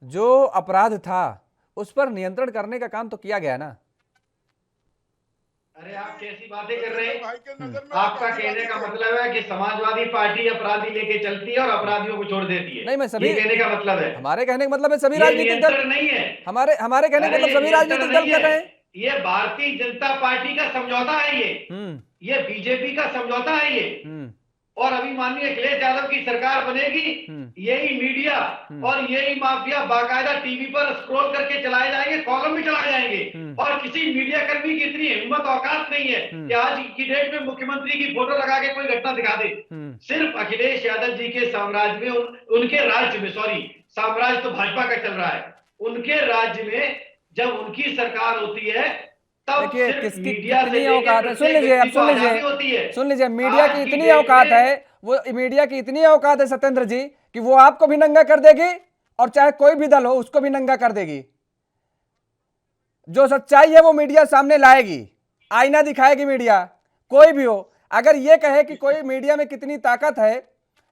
जो अपराध था, उस पर नियंत्रण करने का काम तो किया गया ना। अरे आप कैसी बातें कर रहे हैं? भाई के नजर में आपका कहने का मतलब है कि समाजवादी पार्टी अपराधी लेके चलती है और अपराधियों को छोड़ देती है? नहीं, मैं सभी, ये कहने का मतलब है? हमारे कहने का मतलब है सभी ये राजनीतिक दल नियंत्रण नहीं है। हमारे कहने का अरे मतलब ये सभी राजनीतिक नियंत्रण दल नहीं कर रहे है। हैं। ये भारतीय जनता पार्टी का समझौता है, ये बीजेपी का समझौता है ये। और अभी माननीय अखिलेश यादव की सरकार बनेगी, यही मीडिया और यही माफिया बाकायदा टीवी पर स्क्रॉल करके चलाए जाएंगे, कॉलम भी चलाए जाएंगे। और किसी मीडिया कर्मी की इतनी हिम्मत औकात नहीं है कि आज की डेट में मुख्यमंत्री की फोटो लगा के कोई घटना दिखा दे। सिर्फ अखिलेश यादव जी के साम्राज्य में, उनके राज्य में, सॉरी, साम्राज्य तो भाजपा का चल रहा है, उनके राज्य में जब उनकी सरकार होती है, देखिए किसकी कितनी औकात है। सुन लीजिए, अब सुन लीजिए, मीडिया की इतनी औकात है, वो मीडिया की इतनी औकात है सत्येंद्र जी, कि वो आपको भी नंगा कर देगी और चाहे कोई भी दल हो उसको भी नंगा कर देगी। जो सच्चाई है वो मीडिया सामने लाएगी, आईना दिखाएगी मीडिया, कोई भी हो। अगर ये कहे कि कोई मीडिया में कितनी ताकत है,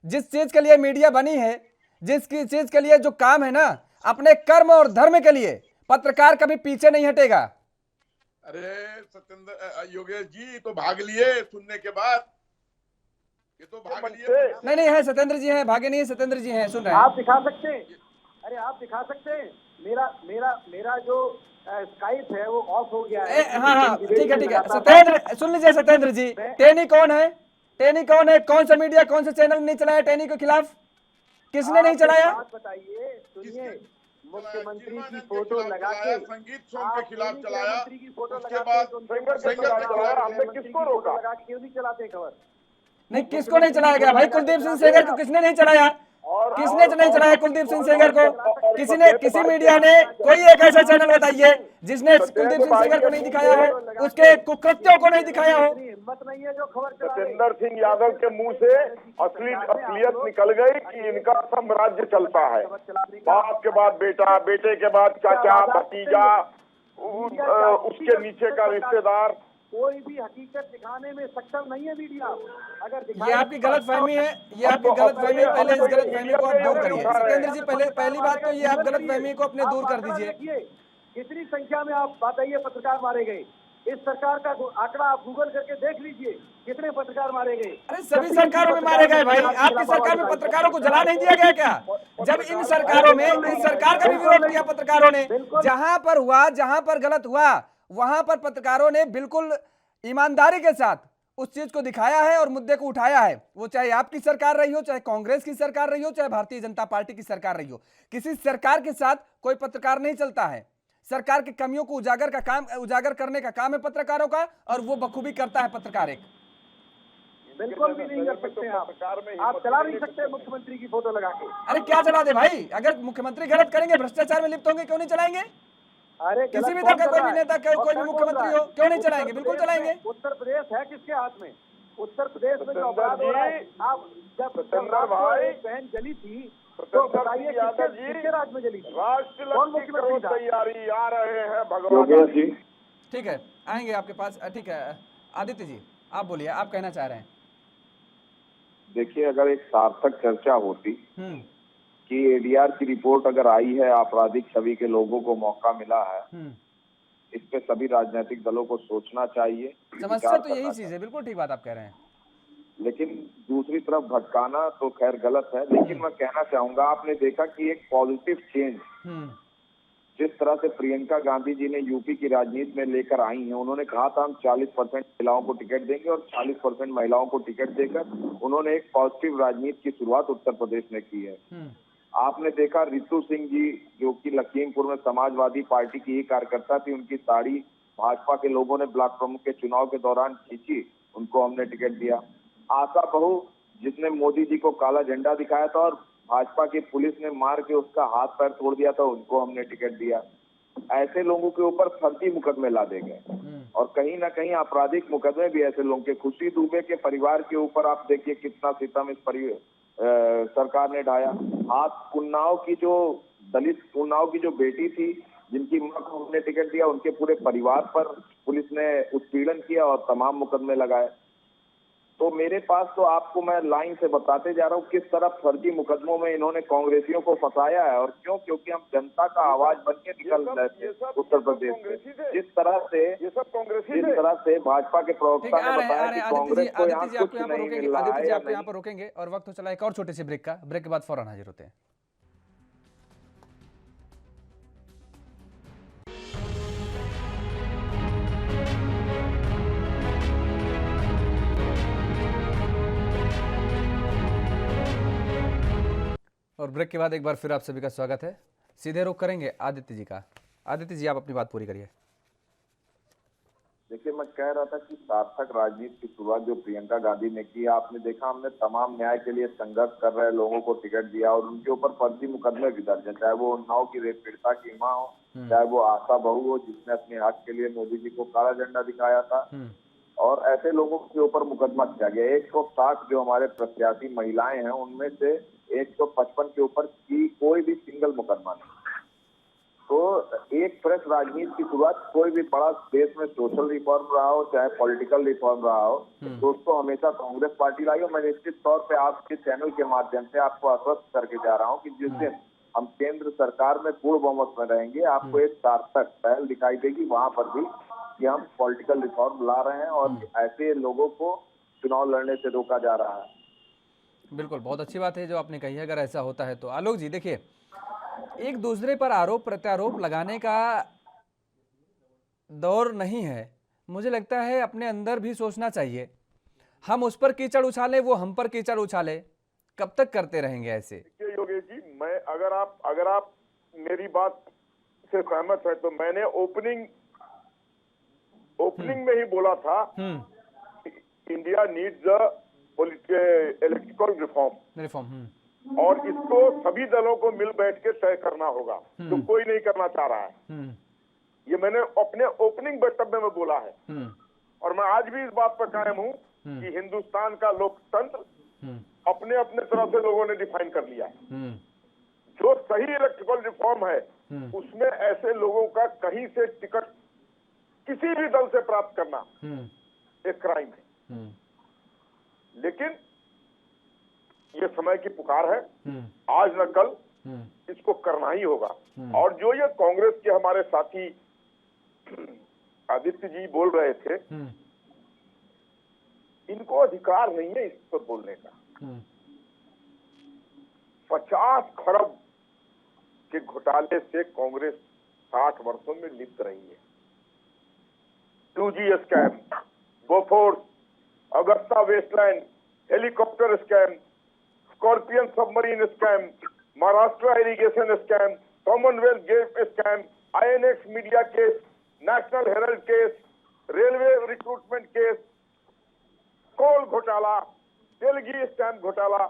जिस चीज के लिए मीडिया बनी है, जिस चीज के लिए जो काम है ना, अपने कर्म और धर्म के लिए पत्रकार कभी पीछे नहीं हटेगा। अरे सत्येंद्र, योगेश जी तो भाग लिए सुनने के बाद, ये तो भाग लिए। नहीं है सत्येंद्र जी हैं, भागे नहीं है, सत्येंद्र जी हैं, सुन रहे हैं। आप दिखा सकते हैं? अरे आप दिखा सकते हैं? मेरा जो स्काइप है वो ऑफ हो गया है। हाँ, ठीक है। सत्येंद्र, सुन लीजिए सत्येंद्र जी, टेनी कौन है? टेनी कौन है? कौन सा मीडिया, कौन सा चैनल नहीं चलाया टेनी के खिलाफ? किसने नहीं चलाया? बात बताइए, सुनिए। मुख्यमंत्री की फोटो लगा के संगीत सॉन्ग के खिलाफ चलाया, मुख्यमंत्री की फोटो उसके लगा बाद के हमने किसको रोका? क्यों नहीं चलाते खबर? नहीं, किसको नहीं चलाया गया भाई? कुलदीप सिंह सेंगर को किसने नहीं चलाया? किसने नहीं चलाया कुलदीप सिंह सेंगर को? किसी मीडिया ने कोई एक ऐसा चैनल बताइए जिसने कुलदीप सिंह सेंगर को नहीं दिखाया हो, उसके कुकृत्यों को नहीं दिखाया हो? हिम्मत नहीं है जो खबर चला। सत्येंद्र सिंह यादव के मुंह से असलियत निकल गई कि इनका साम्राज्य चलता है। बाप के बाद बेटा, बेटे के बाद चाचा, भतीजा, उसके नीचे का रिश्तेदार, कोई भी हकीकत दिखाने में सक्षम नहीं है मीडिया। अगर ये आपकी गलतफहमी है, ये आपकी गलतफहमी है। पहले इस गलतफहमी को आप दूर करिए सत्येंद्र जी। पहली बात तो ये आप गलतफहमी को अपने दूर कर दीजिए। कितनी संख्या में आप बताइए पत्रकार मारे गए? इस सरकार का आंकड़ा आप गूगल करके देख लीजिए, कितने पत्रकार मारे गए। अरे सभी सरकारों में मारे गए भाई। आपकी सरकार में पत्रकारों को जला नहीं दिया गया क्या? जब इन सरकारों में, इस सरकार का भी विरोध किया पत्रकारों ने, जहां पर हुआ, जहां पर गलत हुआ, वहां पर पत्रकारों ने बिल्कुल ईमानदारी के साथ उस चीज को दिखाया है और मुद्दे को उठाया है। वो चाहे आपकी सरकार रही हो, चाहे कांग्रेस की सरकार रही हो, चाहे भारतीय जनता पार्टी की सरकार रही हो, किसी सरकार के साथ कोई पत्रकार नहीं चलता है। सरकार की कमियों को उजागर करने का काम है पत्रकारों का, और वो बखूबी करता है पत्रकार। एक बिल्कुल भी नहीं कर सकते आप चला नहीं सकते मुख्यमंत्री की फोटो लगा के। अरे क्या चला दे भाई? अगर मुख्यमंत्री गलत करेंगे, भ्रष्टाचार में लिप्त होंगे, क्यों नहीं चलाएंगे? अरे किसी भी दल का कोई भी नेता, कोई भी मुख्यमंत्री हो, क्यों नहीं चलाएंगे? बिल्कुल चलाएंगे। उत्तर प्रदेश है किसके हाथ में? उत्तर प्रदेश में जो सत्येंद्र अपराध हो रहा है, जी, आप जब सत्येंद्र रात को भाई, एक बहन जली थी तो सत्येंद्र बताइए सिंह यादव किसके जी, किसके राज्य में जली थी? राष्ट्र कौन लक्ष्मी करो मुख्यमंत्री था? तैयारी आ रहे हैं भगवान योगेश जी, ठीक है, आएंगे आपके पास। ठीक है, आदित्य जी आप बोलिए, आप कहना चाह रहे हैं। देखिए, अगर एक सार्थक चर्चा होती हम्म कि एडीआर की रिपोर्ट अगर आई है, आपराधिक छवि के लोगों को मौका मिला है, हम्म इस पे सभी राजनीतिक दलों को सोचना चाहिए, समस्या विचार तो करना यही चीज चाहिए। है, बिल्कुल ठीक बात आप कह रहे हैं। लेकिन दूसरी तरफ भटकाना तो खैर गलत है। लेकिन मैं कहना चाहूंगा, आपने देखा कि एक पॉजिटिव चेंज हम्म जिस तरह से प्रियंका गांधी जी ने यूपी की राजनीति में लेकर आई हैं, उन्होंने कहा था हम 40% महिलाओं को टिकट देंगे और 40% महिलाओं को टिकट देकर उन्होंने एक पॉजिटिव राजनीति की शुरुआत उत्तर प्रदेश में की है। हम्म आपने देखा रितु सिंह जी, जो कि लखीमपुर में समाजवादी पार्टी की ही कार्यकर्ता थी, उनकी साड़ी भाजपा के लोगों ने ब्लॉक प्रमुख के चुनाव के दौरान खींची, उनको हमने टिकट दिया। आशा बहू, जिसने मोदी जी को काला झंडा दिखाया था और भाजपा की पुलिस ने मार के उसका हाथ पैर तोड़ दिया था, उनको हमने टिकट दिया। ऐसे लोगों के ऊपर फर्जी मुकदमे ला देंगे और कहीं ना कहीं आपराधिक मुकदमे भी ऐसे लोगों के। खुशी दुबे के परिवार के ऊपर आप देखिए कितना सितम इस सरकार ने ढाया। आज उन्नाव की जो दलित उन्नाव की जो बेटी थी, जिनकी मां को हमने टिकट दिया, उनके पूरे परिवार पर पुलिस ने उत्पीड़न किया और तमाम मुकदमे लगाए। तो मेरे पास तो आपको मैं लाइन से बताते जा रहा हूँ किस तरह फर्जी मुकदमों में इन्होंने कांग्रेसियों को फंसाया है। और क्यों? क्योंकि हम जनता का आवाज बन के निकल रहे थे उत्तर प्रदेश से। जिस तरह से भाजपा के ठीक प्रवक्ता है, ने बताया कि कांग्रेस को यहाँ आदित्य जी आपको कुछ यहाँ पर नहीं रोकेंगे, मिल रहा आदित्य है जी या आपको यहाँ नहीं। पर रोकेंगे और वक्त हो चला एक और छोटे से ब्रेक का। ब्रेक के बाद फौरन हाजिर होते हैं। और ब्रेक के बाद एक बार फिर आप सभी का स्वागत है। सीधे रुख करेंगे आदित्य जी का। आदित्य जी आप अपनी बात पूरी करिए। देखिए, मैं कह रहा था कि सार्थक राजनीति की शुरुआत जो प्रियंका गांधी ने की, आपने देखा हमने तमाम न्याय के लिए संघर्ष कर रहे लोगों को टिकट दिया और उनके ऊपर फर्जी मुकदमे भी दर्ज है, चाहे वो उन्नाव की रेप पीड़िता की मां हो, चाहे वो आशा बहू हो जिसने अपने हक के लिए मोदी जी को काला झंडा दिखाया था, और ऐसे लोगों के ऊपर मुकदमा किया गया। 160 जो हमारे प्रत्याशी महिलाएं हैं, उनमें से 155 के ऊपर की कोई भी सिंगल मुकदमा नहीं। तो एक फ्रेश राजनीति की शुरुआत, कोई भी बड़ा देश में सोशल रिफॉर्म रहा हो चाहे पॉलिटिकल रिफॉर्म रहा हो, तो उसको हमेशा कांग्रेस पार्टी लाई हो। मैं निश्चित तौर पे आपके चैनल के माध्यम से आपको आश्वस्त करके जा रहा हूँ कि जिस दिन हम केंद्र सरकार में पूर्ण बहुमत में रहेंगे, आपको एक सार्थक पहल दिखाई देगी वहां पर भी कि हम पॉलिटिकल रिफॉर्म ला रहे हैं और ऐसे लोगों को चुनाव लड़ने से रोका जा रहा है। बिल्कुल, बहुत अच्छी बात है जो आपने कही है। अगर ऐसा होता है तो आलोक जी देखिए, एक दूसरे पर आरोप प्रत्यारोप लगाने का दौर नहीं है। मुझे लगता है अपने अंदर भी सोचना चाहिए। हम उस पर कीचड़ उछाले, वो हम पर कीचड़ उछाले, कब तक करते रहेंगे ऐसे? देखिए योगेश जी, मैं अगर आप मेरी बात से सहमत है तो मैंने ओपनिंग में ही बोला था India needs a electrical reform और इसको सभी दलों को मिल बैठ के तय करना होगा, जो कोई नहीं करना चाह रहा है। ये मैंने अपने ओपनिंग वक्तव्य में बोला है और मैं आज भी इस बात पर कायम हूं कि हिंदुस्तान का लोकतंत्र अपने अपने तरह से लोगों ने डिफाइन कर लिया है। जो सही इलेक्ट्रिकल रिफॉर्म है उसमें ऐसे लोगों का कहीं से टिकट किसी भी दल से प्राप्त करना एक क्राइम है। लेकिन ये समय की पुकार है, आज न कल इसको करना ही होगा। और जो ये कांग्रेस के हमारे साथी आदित्य जी बोल रहे थे, इनको अधिकार नहीं है इस पर बोलने का। 50 खरब के घोटाले से कांग्रेस 60 वर्षों में लिप्त रही है। 2G scam, Bofors, Agusta Westland, helicopter scam, scorpion submarine scam, Maharashtra irrigation scam, Commonwealth gate scam, INX media case, National Herald case, railway recruitment case, coal घोटाला, तेलगी स्कैम घोटाला।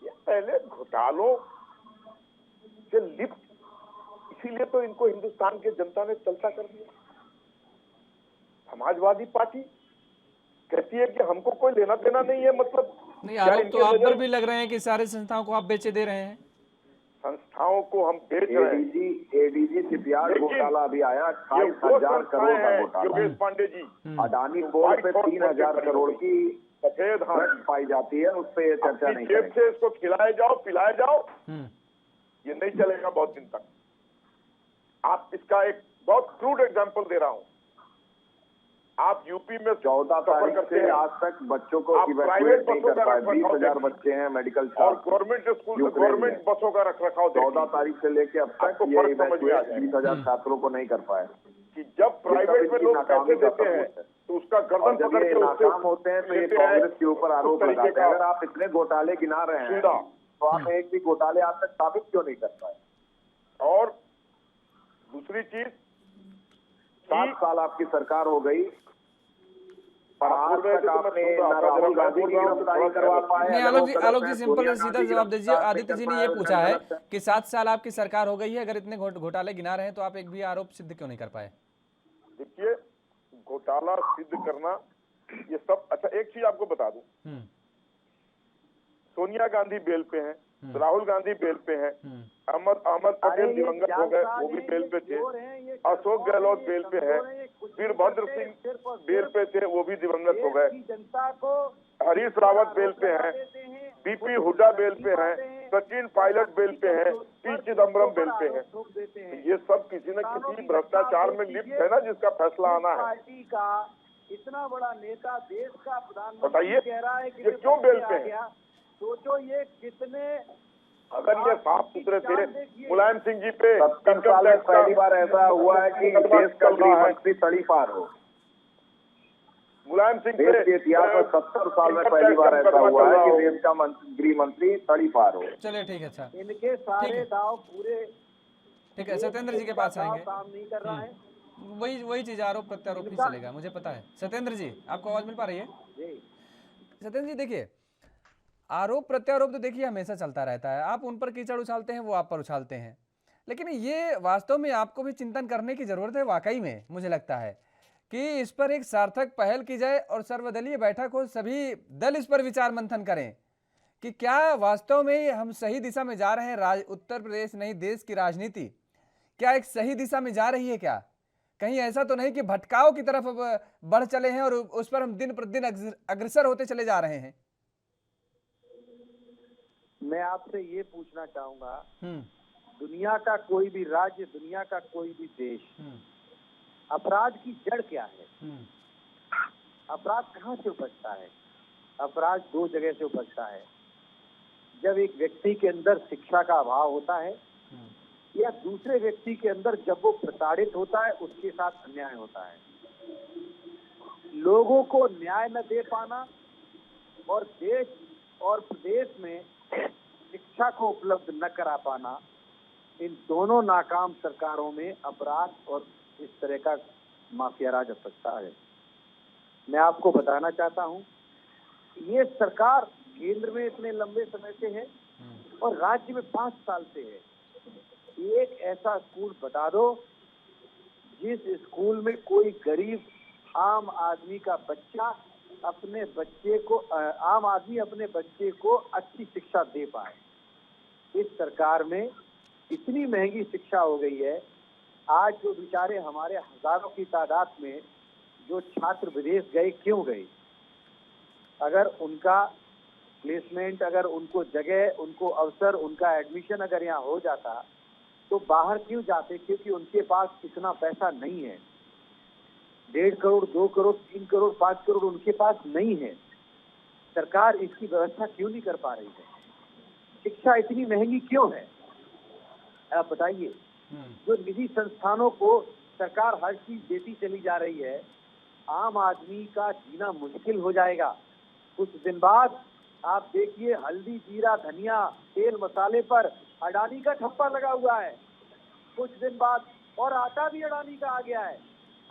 ये पहले घोटालों से लिप्त, इसीलिए तो इनको हिंदुस्तान के जनता ने चलता कर दिया। समाजवादी पार्टी कहती ऐसी है कि हमको कोई लेना देना नहीं है। मतलब नहीं, क्या आरोप इनके तो आप पर नजर भी लग रहे हैं कि सारी संस्थाओं को आप बेचे दे रहे हैं। संस्थाओं को हम बेच रहे हैं? एडीजी सीपीआर लेकिन घोटाला अभी आया, ये 28,000 करोड़ का हैं घोटाला। योगेश पांडे जी, अडानी पोर्ट पे 3,000 करोड़ की सफेद हाथ ड्रग्स पाई जाती है, उस पर ये चर्चा अपनी नहीं जेब करेंगे। से इसको खिलाए जाओ पिलाए जाओ, हम्म, ये नहीं चलेगा बहुत दिन तक। आप इसका एक बहुत क्रूड एग्जांपल दे रहा हूं। आप यूपी में 14 सफर तारीख करते से हैं, आज तक बच्चों को आप इवैक्यूएट प्राइवेट नहीं बसों कर का पाए। रख रखाव 20,000 देखिए बच्चे हैं मेडिकल और staff government school Ukraine government में। बसों का रख रखाव 14 देखिए। तारीख से लेके अब तक आपको ये फर्क समझ में आ इवैक्यूएट जाएगा। 20,000 छात्रों को नहीं कर पाए। कि जब प्राइवेट में इनकी लोग नाकामी पैसे का देते हैं सबूत है। तो उसका और गर्दन जब पकड़ ये के उससे नाकाम होते हैं तो ये लेते हैं। कांग्रेस के ऊपर आरोप उस तरीके लगाते हैं। का अगर आप इतने घोटाले गिना रहे हैं सुविधा। तो आप एक भी घोटाले आज तक साबित क्यों नहीं कर पाए? और दूसरी चीज 7 साल आपकी सरकार हो गई, पर आप आज बोल रहे थे तक तो मैं आपने सुन रहा न था, राहुल जरा गांधी मैं की बोल रहा हूं गिरफ्तारी तो करवा थोड़ा पाए। नहीं, अगर वो गलत आलोक है, जी सिंपल सोनिया सीधा गांधी जवाब दीजिए। गिरफ्तार नहीं आदित्य कर जी ने पाए, ये अगर पूछा है गलत है। कि 7 साल आपकी सरकार हो गई है, अगर इतने घोटाले गिना रहे हैं तो आप एक भी आरोप सिद्ध क्यों नहीं कर पाए? देखिए, घोटाला सिद्ध करना ये सब अच्छा। एक चीज आपको बता दूं, हम्म, सोनिया गांधी बेल पे हैं, राहुल गांधी बेल पे हैं, हम्म, अहमद पटेल दिवंगत हो गए, वो भी बेल पे थे, अशोक गहलोत बेल पे है, वीरभद्र सिंह बेल पे थे, वो भी दिवंगत हो गए, जनता को हरीश रावत बेल पे हैं, बीपी हुड्डा बेल पे हैं, सचिन पायलट बेल पे हैं, पी चिदम्बरम बेल पे हैं। ये सब किसी न किसी भ्रष्टाचार में लिप्त है ना, जिसका फैसला आना है। पार्टी का इतना बड़ा नेता, देश का बताइए, प्रधानमंत्री कह रहा है कि ये क्यों बेल पे है? सोचो ये कितने अगर ये साफ सुथरे थे, मुलायम सिंह जी पे 70 साल में पहली बार ऐसा हुआ है कि देश का गृह मंत्री तड़ी पार हो। मुलायम सिंह देश के इतिहास में 70 साल में पहली बार ऐसा हुआ है कि देश का गृह मंत्री तड़ी पार हो। चलिए ठीक है। अच्छा, इनके सारे दाव पूरे ठीक है, सत्येंद्र जी के पास आएंगे। काम नहीं कर रहा है। वही चीज आरोप प्रत्यारोप ही चलेगा, मुझे पता है। सत्येंद्र जी, आपको आवाज मिल पा रही है? सत्येंद्र जी देखिए, आरोप प्रत्यारोप तो देखिए हमेशा चलता रहता है। आप उन पर कीचड़ उछालते हैं, वो आप पर उछालते हैं, लेकिन ये वास्तव में आपको भी चिंतन करने की जरूरत है। वाकई में मुझे लगता है कि इस पर एक सार्थक पहल की जाए और सर्वदलीय बैठक हो, सभी दल इस पर विचार मंथन करें कि क्या वास्तव में हम सही दिशा में जा रहे हैं। उत्तर प्रदेश नहीं, देश की राजनीति क्या एक सही दिशा में जा रही है? क्या कहीं ऐसा तो नहीं कि भटकाव की तरफ बढ़ चले हैं और उस पर हम दिन प्रतिदिन अग्रसर होते चले जा रहे हैं? मैं आपसे ये पूछना चाहूंगा, दुनिया का कोई भी राज्य, दुनिया का कोई भी देश, अपराध की जड़ क्या है? अपराध कहाँ से उपजता है? अपराध 2 जगह से उपजता है। जब एक व्यक्ति के अंदर शिक्षा का अभाव होता है, या दूसरे व्यक्ति के अंदर जब वो प्रताड़ित होता है, उसके साथ अन्याय होता है। लोगों को न्याय न दे पाना और देश और प्रदेश में शिक्षा को उपलब्ध न करा पाना, इन दोनों नाकाम सरकारों में अपराध और इस तरह का माफिया राज सकता है। मैं आपको बताना चाहता हूं, ये सरकार केंद्र में इतने लंबे समय से है और राज्य में 5 साल से है। एक ऐसा स्कूल बता दो जिस स्कूल में कोई गरीब आम आदमी का बच्चा अपने बच्चे को अपने बच्चे को अच्छी शिक्षा दे पाए। इस सरकार में इतनी महंगी शिक्षा हो गई है, आज जो बेचारे हमारे हजारों की तादाद में जो छात्र विदेश गए, क्यों गए? अगर उनका प्लेसमेंट, अगर उनको जगह, उनको अवसर, उनका एडमिशन अगर यहाँ हो जाता तो बाहर क्यों जाते? क्योंकि उनके पास इतना पैसा नहीं है। 1.5 करोड़, 2 करोड़, 3 करोड़, 5 करोड़ उनके पास नहीं है। सरकार इसकी व्यवस्था क्यों नहीं कर पा रही है? शिक्षा इतनी महंगी क्यों है? आप बताइए। जो निजी संस्थानों को सरकार हर चीज देती चली जा रही है, आम आदमी का जीना मुश्किल हो जाएगा। कुछ दिन बाद आप देखिए, हल्दी, जीरा, धनिया, तेल, मसाले पर अडानी का ठप्पा लगा हुआ है। कुछ दिन बाद और आटा भी अडानी का आ गया है।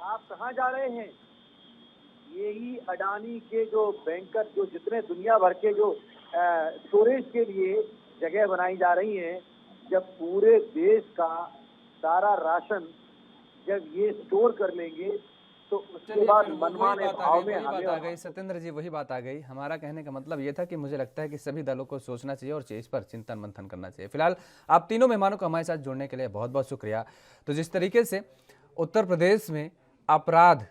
आप कहाँ जा रहे हैं? यही अडानी के जो बैंकर, जो जितने दुनिया भर के जो स्टोरेज के लिए जगह बनाई जा रही हैं, जब पूरे देश का सारा राशन जब ये स्टोर कर लेंगे तो उसके चलिए, बाद फिर मनमाने भाव में वही बात हमें आ गई सत्येंद्र जी, वही बात आ गई। हमारा कहने का मतलब ये था कि मुझे लगता है कि सभी दलों को सोचना चाहिए और इस पर चिंतन मंथन करना चाहिए। फिलहाल आप तीनों मेहमानों को हमारे साथ जुड़ने के लिए बहुत बहुत शुक्रिया। तो जिस तरीके से उत्तर प्रदेश में अपराध,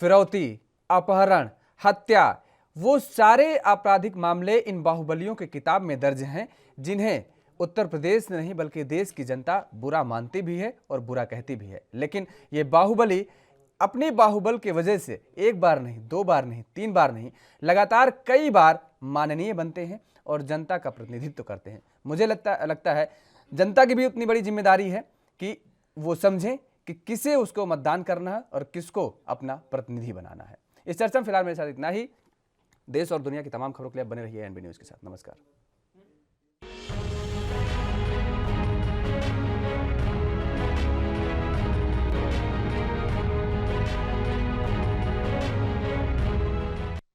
फिरौती, अपहरण, हत्या, वो सारे आपराधिक मामले इन बाहुबलियों की किताब में दर्ज हैं, जिन्हें उत्तर प्रदेश नहीं बल्कि देश की जनता बुरा मानती भी है और बुरा कहती भी है। लेकिन ये बाहुबली अपनी बाहुबल की वजह से एक बार नहीं, दो बार नहीं, तीन बार नहीं, लगातार कई बार माननीय बनते हैं और जनता का प्रतिनिधित्व करते हैं। मुझे लगता है जनता की भी उतनी बड़ी जिम्मेदारी है कि वो समझें कि किसे उसको मतदान करना है और किसको अपना प्रतिनिधि बनाना है। इस चर्चा में फिलहाल मेरे साथ इतना ही। देश और दुनिया की तमाम खबरों के लिए बने रहिए एनबी न्यूज़ के साथ। नमस्कार।